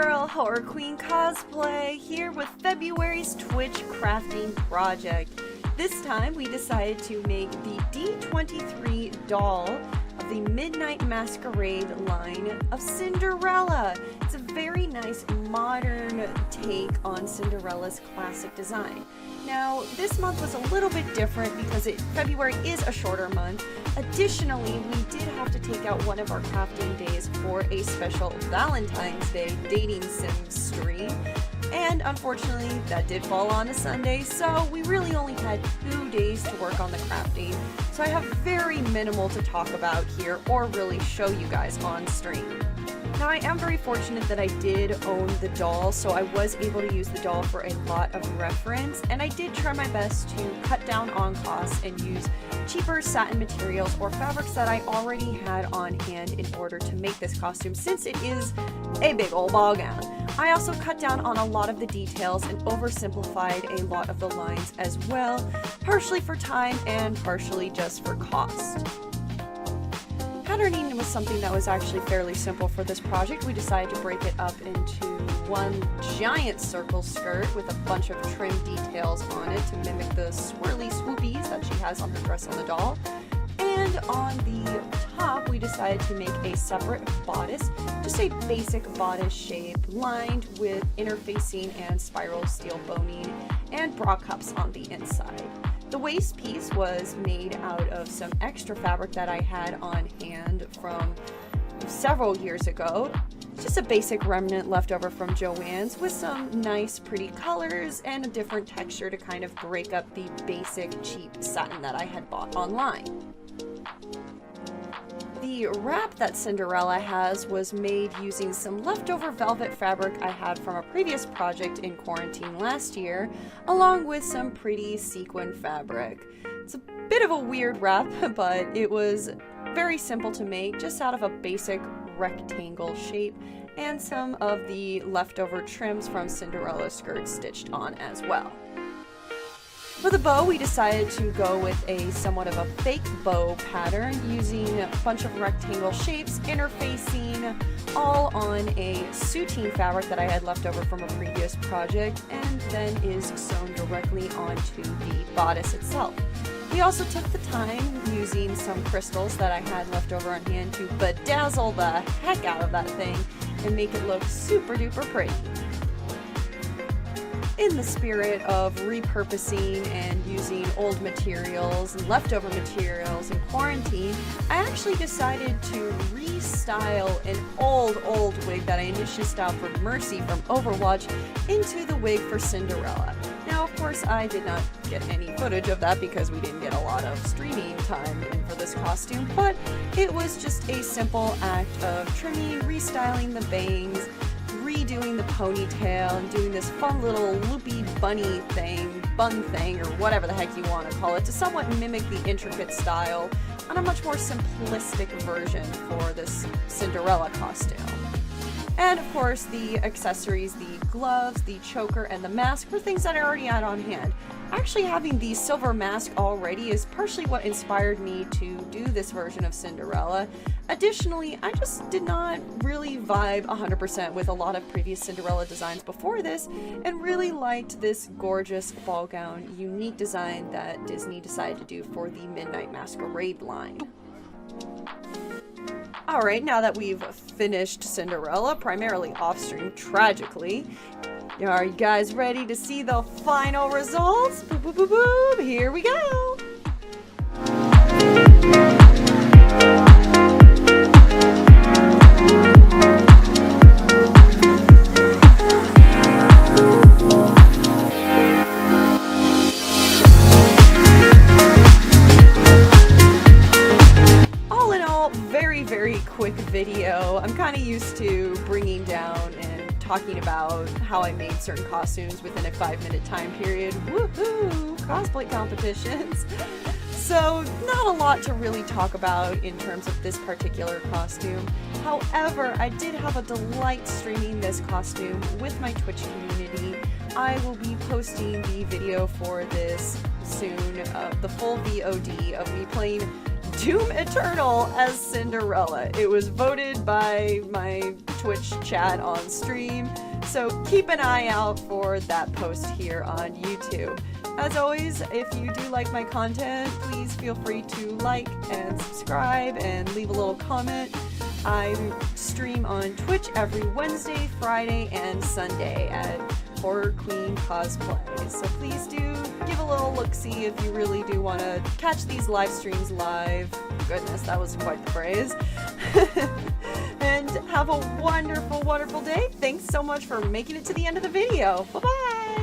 girl, Horror Queen Cosplay, here with February's Twitch crafting project. This time we decided to make the D23 doll of the Midnight Masquerade line of Cinderella. It's a very nice modern take on Cinderella's classic design. Now, this month was a little bit different because February is a shorter month. Additionally, we did have to take out one of our crafting days for a special Valentine's Day dating sim stream. And unfortunately, that did fall on a Sunday, so we really only had 2 days to work on the crafting. So I have very minimal to talk about here or really show you guys on stream. Now, I am very fortunate that I did own the doll, so I was able to use the doll for a lot of reference, and I did try my best to cut down on costs and use cheaper satin materials or fabrics that I already had on hand in order to make this costume, since it is a big old ball gown. I also cut down on a lot of the details and oversimplified a lot of the lines as well, partially for time and partially just for cost. Patterning was something that was actually fairly simple for this project. We decided to break it up into one giant circle skirt with a bunch of trim details on it to mimic the swirly swoopies that she has on her dress on the doll. And on the top, we decided to make a separate bodice, just a basic bodice shape lined with interfacing and spiral steel boning and bra cups on the inside. The waist piece was made out of some extra fabric that I had on hand from several years ago. Just a basic remnant left over from Joann's with some nice pretty colors and a different texture to kind of break up the basic cheap satin that I had bought online. The wrap that Cinderella has was made using some leftover velvet fabric I had from a previous project in quarantine last year, along with some pretty sequin fabric. It's a bit of a weird wrap, but it was very simple to make, just out of a basic rectangle shape, and some of the leftover trims from Cinderella's skirt stitched on as well. For the bow, we decided to go with a somewhat of a fake bow pattern using a bunch of rectangle shapes, interfacing all on a soutine fabric that I had left over from a previous project, and then is sewn directly onto the bodice itself. We also took the time using some crystals that I had left over on hand to bedazzle the heck out of that thing and make it look super duper pretty. In the spirit of repurposing and using old materials and leftover materials in quarantine, I actually decided to restyle an old wig that I initially styled for Mercy from Overwatch into the wig for Cinderella. Now, of course, I did not get any footage of that because we didn't get a lot of streaming time in for this costume, but it was just a simple act of trimming, restyling the bangs, redoing the ponytail, and doing this fun little loopy bunny thing, bun thing, or whatever the heck you want to call it, to somewhat mimic the intricate style on a much more simplistic version for this Cinderella costume. And of course, the accessories, the gloves, the choker, and the mask were things that I already had on hand. Actually, having the silver mask already is partially what inspired me to do this version of Cinderella. Additionally, I just did not really vibe 100% with a lot of previous Cinderella designs before this, and really liked this gorgeous ball gown, unique design that Disney decided to do for the Midnight Masquerade line. Alright, now that we've finished Cinderella, primarily off-stream, tragically, are you guys ready to see the final results? Boop, boop, boop, boop. Here we go! All in all, very quick video. I'm kind of used to bringing down and talking about how I made certain costumes within a 5-minute time period. Woohoo! Cosplay competitions! So, not a lot to really talk about in terms of this particular costume. However, I did have a delight streaming this costume with my Twitch community. I will be posting the video for this soon, the full VOD of me playing Doom Eternal as Cinderella. It was voted by my Twitch chat on stream, so keep an eye out for that post here on YouTube. As always, if you do like my content, please feel free to like and subscribe and leave a little comment. I stream on Twitch every Wednesday, Friday, and Sunday at Horror Queen Cosplay. So please do give a little look-see if you really do want to catch these live streams live. Goodness, that was quite the phrase. And have a wonderful, wonderful day. Thanks so much for making it to the end of the video. Bye-bye!